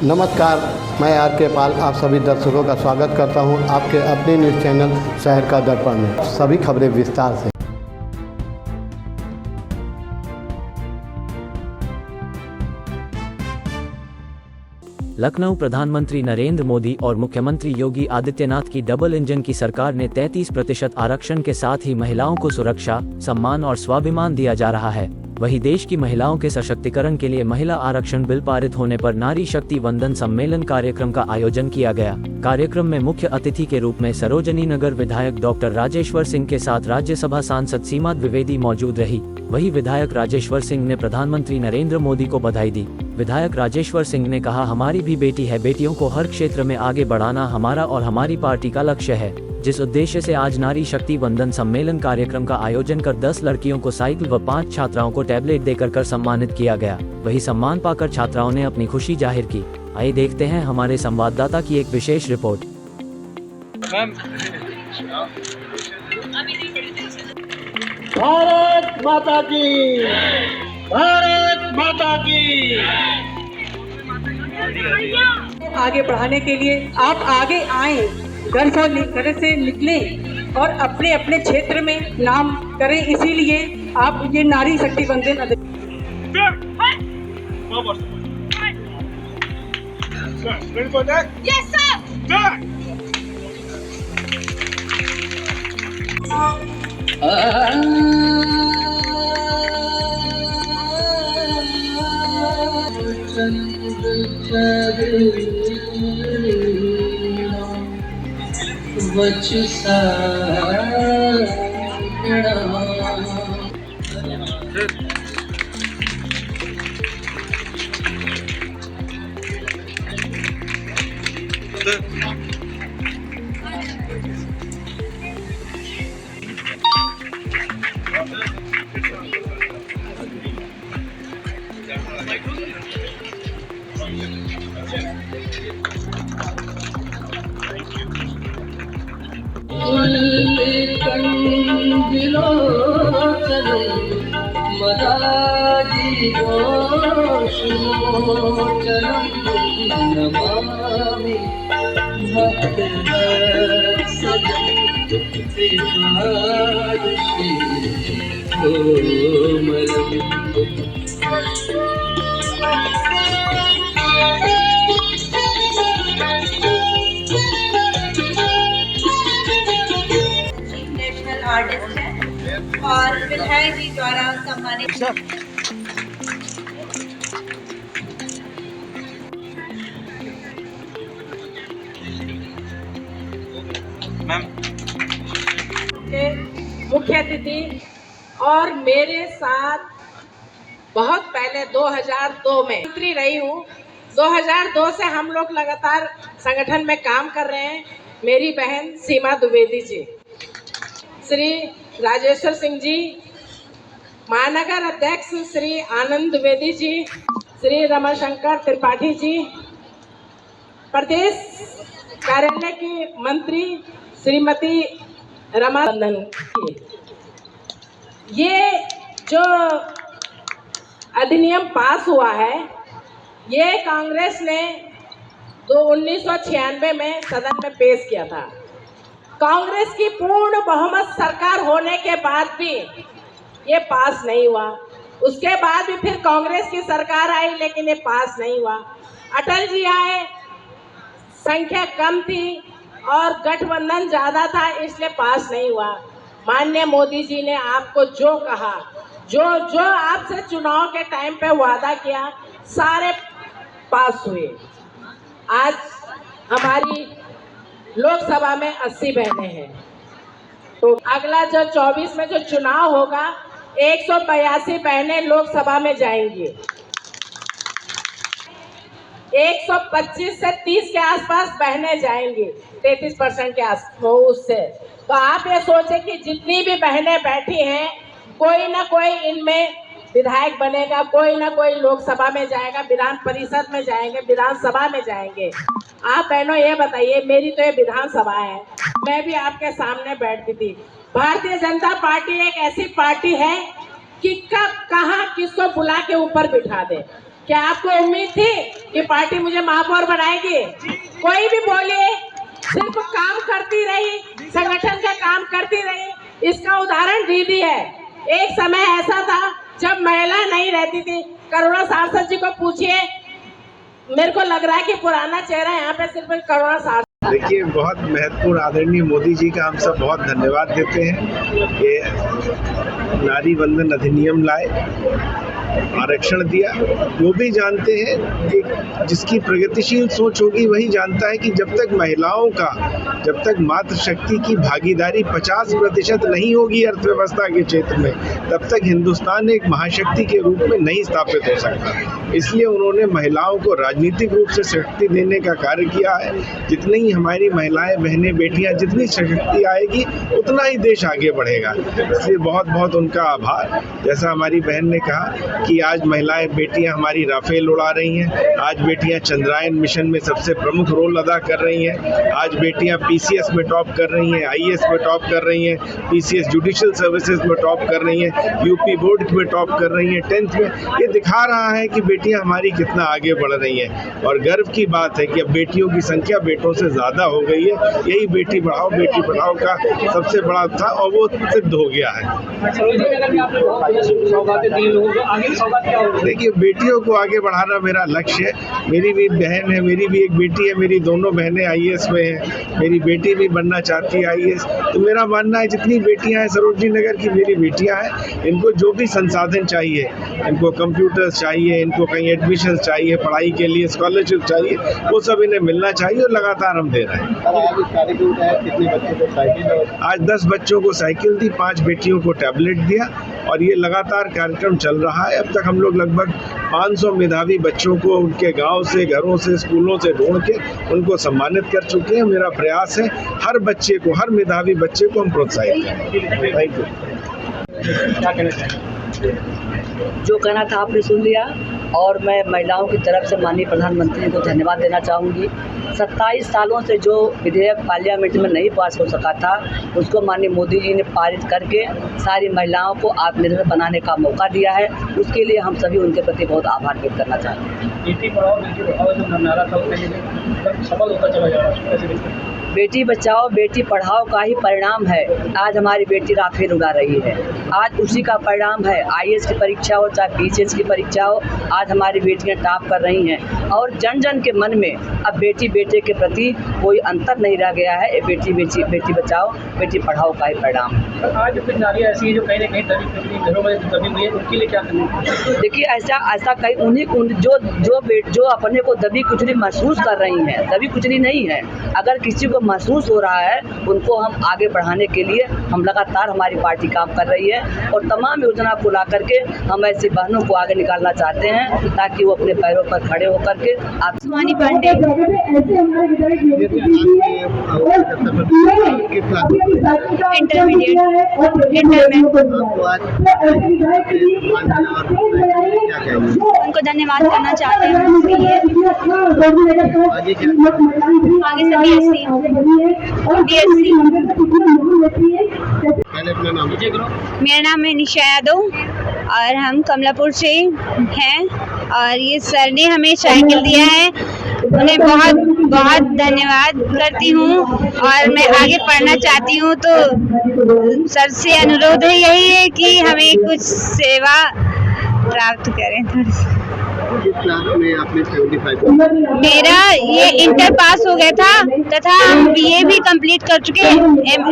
नमस्कार, मैं आर के पाल आप सभी दर्शकों का स्वागत करता हूं आपके अपने न्यूज़ चैनल शहर का दर्पण में। सभी खबरें विस्तार से। लखनऊ प्रधानमंत्री नरेंद्र मोदी और मुख्यमंत्री योगी आदित्यनाथ की डबल इंजन की सरकार ने 33% आरक्षण के साथ ही महिलाओं को सुरक्षा, सम्मान और स्वाभिमान दिया जा रहा है। वहीं देश की महिलाओं के सशक्तिकरण के लिए महिला आरक्षण बिल पारित होने पर नारी शक्ति वंदन सम्मेलन कार्यक्रम का आयोजन किया गया। कार्यक्रम में मुख्य अतिथि के रूप में सरोजनी नगर विधायक डॉक्टर राजेश्वर सिंह के साथ राज्यसभा सांसद सीमा द्विवेदी मौजूद रही। वहीं विधायक राजेश्वर सिंह ने प्रधानमंत्री नरेंद्र मोदी को बधाई दी। विधायक राजेश्वर सिंह ने कहा, हमारी भी बेटी है, बेटियों को हर क्षेत्र में आगे बढ़ाना हमारा और हमारी पार्टी का लक्ष्य है। जिस उद्देश्य से आज नारी शक्ति वंदन सम्मेलन कार्यक्रम का आयोजन कर 10 लड़कियों को साइकिल व 5 छात्राओं को टैबलेट देकर सम्मानित किया गया। वही सम्मान पाकर छात्राओं ने अपनी खुशी जाहिर की। आइए देखते हैं हमारे संवाददाता की एक विशेष रिपोर्ट। भारत माता की, भारत माता की। आगे बढ़ाने के लिए आप आगे आए, घर से निकले और अपने अपने क्षेत्र में नाम करें। इसीलिए आप ये नारी शक्ति वंदन नेशनल आर्टिस्ट है और विधायक जी द्वारा सम्मानित। मुख्य अतिथि और मेरे साथ बहुत पहले 2002 में मंत्री रही हूँ। 2002 से हम लोग लगातार संगठन में काम कर रहे हैं। मेरी बहन सीमा द्विवेदी जी, श्री राजेश्वर सिंह जी, महानगर अध्यक्ष श्री आनंद द्विवेदी जी, श्री रमाशंकर त्रिपाठी जी, प्रदेश कार्यालय की मंत्री श्रीमती रमानंदन। ये जो अधिनियम पास हुआ है, ये कांग्रेस ने 1996 में सदन में पेश किया था। कांग्रेस की पूर्ण बहुमत सरकार होने के बाद भी ये पास नहीं हुआ। उसके बाद भी फिर कांग्रेस की सरकार आई, लेकिन ये पास नहीं हुआ। अटल जी आए, संख्या कम थी और गठबंधन ज्यादा था, इसलिए पास नहीं हुआ। माननीय मोदी जी ने आपको जो कहा, जो आपसे चुनाव के टाइम पे वादा किया, सारे पास हुए। आज हमारी लोकसभा में 80 बहनें हैं, तो अगला जो 24 में जो चुनाव होगा, 182 बहनें लोकसभा में जाएंगी। 125 से 30 के आसपास बहनें जाएंगी, 33% के आसपास उससे। तो आप ये सोचें कि जितनी भी बहनें बैठी हैं, कोई ना कोई इनमें विधायक बनेगा, कोई ना कोई लोकसभा में जाएगा, विधान परिषद में जाएंगे, विधानसभा में जाएंगे। आप बहनों ये बताइए, मेरी तो ये विधानसभा है, मैं भी आपके सामने बैठती थी। भारतीय जनता पार्टी एक ऐसी पार्टी है कि कब कहाँ किसको बुला के ऊपर बिठा दे। क्या आपको उम्मीद थी कि पार्टी मुझे महापौर बनाएगी? कोई भी बोलिए, सिर्फ काम करती रही, संगठन का काम करती रही। इसका उदाहरण दीदी है। एक समय ऐसा था जब महिला नहीं रहती थी। करुणा सांसद जी को पूछिए, मेरे को लग रहा है कि पुराना चेहरा यहाँ पे सिर्फ करुणा सांसद। देखिए, बहुत महत्वपूर्ण आदरणीय मोदी जी का हम सब बहुत धन्यवाद देते हैं। ये नारी वंदन अधिनियम लाए, आरक्षण दिया। वो भी जानते हैं कि जिसकी प्रगतिशील सोच होगी वही जानता है कि जब तक महिलाओं का, जब तक मातृशक्ति की भागीदारी 50% नहीं होगी अर्थव्यवस्था के क्षेत्र में, तब तक हिंदुस्तान एक महाशक्ति के रूप में नहीं स्थापित हो सकता। इसलिए उन्होंने महिलाओं को राजनीतिक रूप से शक्ति देने का कार्य किया है। जितनी ही हमारी महिलाएं, बहनें, बेटियां जितनी शक्ति आएगी उतना ही देश आगे बढ़ेगा। इसलिए बहुत बहुत उनका आभार। जैसा हमारी बहन ने कहा कि आज महिलाएं, बेटियां हमारी राफेल उड़ा रही हैं, आज बेटियां चंद्रायन मिशन में सबसे प्रमुख रोल अदा कर रही हैं, आज बेटियां पीसीएस में टॉप कर रही हैं, आईएएस में टॉप कर रही हैं, पीसीएस जुडिशियल सर्विसेज में टॉप कर रही हैं, यूपी बोर्ड में टॉप कर रही हैं, 10th में। ये दिखा रहा है कि बेटियां हमारी कितना आगे बढ़ रही हैं। और गर्व की बात है कि अब बेटियों की संख्या बेटों से ज़्यादा हो गई है। यही बेटी पढ़ाओ का सबसे बड़ा था और वो सिद्ध हो गया है। देखिए, बेटियों को आगे बढ़ाना मेरा लक्ष्य है। मेरी भी बहन है, मेरी भी एक बेटी है, मेरी दोनों बहनें आईएएस में हैं, मेरी बेटी भी बनना चाहती है आईएएस। तो मेरा मानना है जितनी बेटियां हैं सरोजनी नगर की मेरी बेटियां हैं, इनको जो भी संसाधन चाहिए, इनको कंप्यूटर्स चाहिए, इनको कहीं एडमिशन चाहिए, पढ़ाई के लिए स्कॉलरशिप चाहिए, वो सब इन्हें मिलना चाहिए और लगातार हम दे रहे हैं। आज 10 बच्चों को साइकिल दी, 5 बेटियों को टैबलेट दिया और ये लगातार कार्यक्रम चल रहा है। अब तक हम लोग लगभग 500 मेधावी बच्चों को उनके गांव से, घरों से, स्कूलों से ढूंढ के उनको सम्मानित कर चुके हैं। मेरा प्रयास है हर बच्चे को, हर मेधावी बच्चे को हम प्रोत्साहित करें। Thank you. जो कहना था आपने सुन लिया और मैं महिलाओं की तरफ से माननीय प्रधानमंत्री को धन्यवाद देना चाहूँगी। 27 सालों से जो विधेयक पार्लियामेंट में नहीं पास हो सका था, उसको माननीय मोदी जी ने पारित करके सारी महिलाओं को आत्मनिर्भर बनाने का मौका दिया है। उसके लिए हम सभी उनके प्रति बहुत आभार व्यक्त करना चाहते हैं। बेटी पढ़ाओ जो नारा था वो सफल होता चला जा रहा है। बेटी बचाओ बेटी पढ़ाओ का ही परिणाम है आज हमारी बेटी राफेल उड़ा रही है। आज उसी का परिणाम है, आईएएस की परीक्षा हो चाहे पीसीएस की परीक्षा हो, आज हमारी बेटियां टॉप कर रही हैं और जन जन के मन में अब बेटी बेटे के प्रति कोई अंतर नहीं रह गया है। बेटी बचाओ बेटी पढ़ाओ का ही परिणाम है। आज कुछ नारियां ऐसी हैं जो कहीं ना कहीं घरों में दबी हुई है, उनके लिए क्या करना है? देखिए, ऐसा कई उन्हीं जो अपने को दबी कुचली महसूस कर रही हैं, दबी कुचली नहीं है। अगर किसी को महसूस हो रहा है, उनको हम आगे बढ़ाने के लिए हम लगातार हमारी पार्टी काम कर रही है और तमाम योजना को ला करके हम ऐसी बहनों को आगे निकालना चाहते हैं ताकि वो अपने पैरों पर खड़े होकर के सुमानी पांडे इंटरमीडिएट उनको धन्यवाद करना चाहते हैं। आगे से बीएससी मेरा नाम है निशा यादव और हम कमलापुर से हैं और ये सर ने हमें साइकिल दिया है, उन्हें बहुत बहुत धन्यवाद करती हूँ और मैं आगे पढ़ना चाहती हूँ। तो सर से अनुरोध है यही है कि हमें कुछ सेवा प्राप्त करें। किस क्लास में आपने 75? मेरा ये इंटर पास हो गया था तथा हम बीए भी कंप्लीट कर चुके हैं,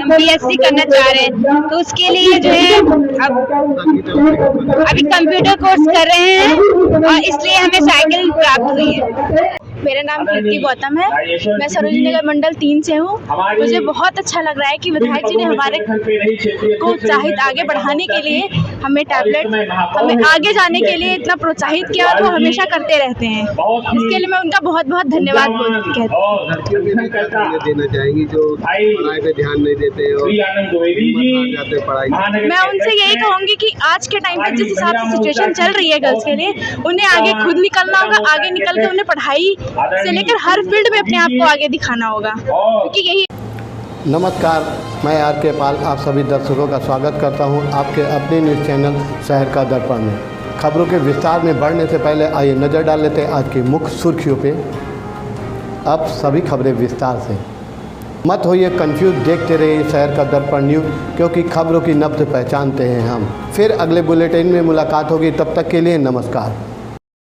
बीएससी करना चाह रहे हैं। तो उसके लिए जो है अभी कंप्यूटर कोर्स कर रहे हैं और इसलिए हमें साइकिल प्राप्त हुई है। मेरा नाम कीर्ति गौतम है, मैं सरोजनी नगर मंडल 3 से हूँ। मुझे बहुत अच्छा लग रहा है कि विधायक जी ने हमारे को उत्साहित आगे बढ़ाने के लिए हमें टैबलेट, हमें आगे जाने के लिए इतना प्रोत्साहित किया और वो हमेशा करते रहते हैं। इसके लिए मैं उनका बहुत बहुत धन्यवाद देना चाहेंगी जो पढ़ाई पे ध्यान नहीं देते और पढ़ाई। मैं उनसे यही कहूँगी कि आज के टाइम पे जिस हिसाब से सिचुएशन चल रही है गर्ल्स के लिए, उन्हें आगे खुद निकलना होगा। आगे निकल के उन्हें पढ़ाई से लेकर हर फील्ड में अपने आप को आगे दिखाना होगा, क्योंकि यही। नमस्कार, मैं आर.के. पाल आप सभी दर्शकों का स्वागत करता हूं आपके अपने न्यूज़ चैनल शहर का दर्पण में। खबरों के विस्तार में बढ़ने से पहले आइए नज़र डाल लेते हैं आज की मुख्य सुर्खियों पे। अब सभी खबरें विस्तार से। मत होइए कंफ्यूज, देखते रहिए शहर का दर्पण न्यूज़, क्योंकि खबरों की नब्ज़ पहचानते हैं हम। फिर अगले बुलेटिन में मुलाकात होगी, तब तक के लिए नमस्कार।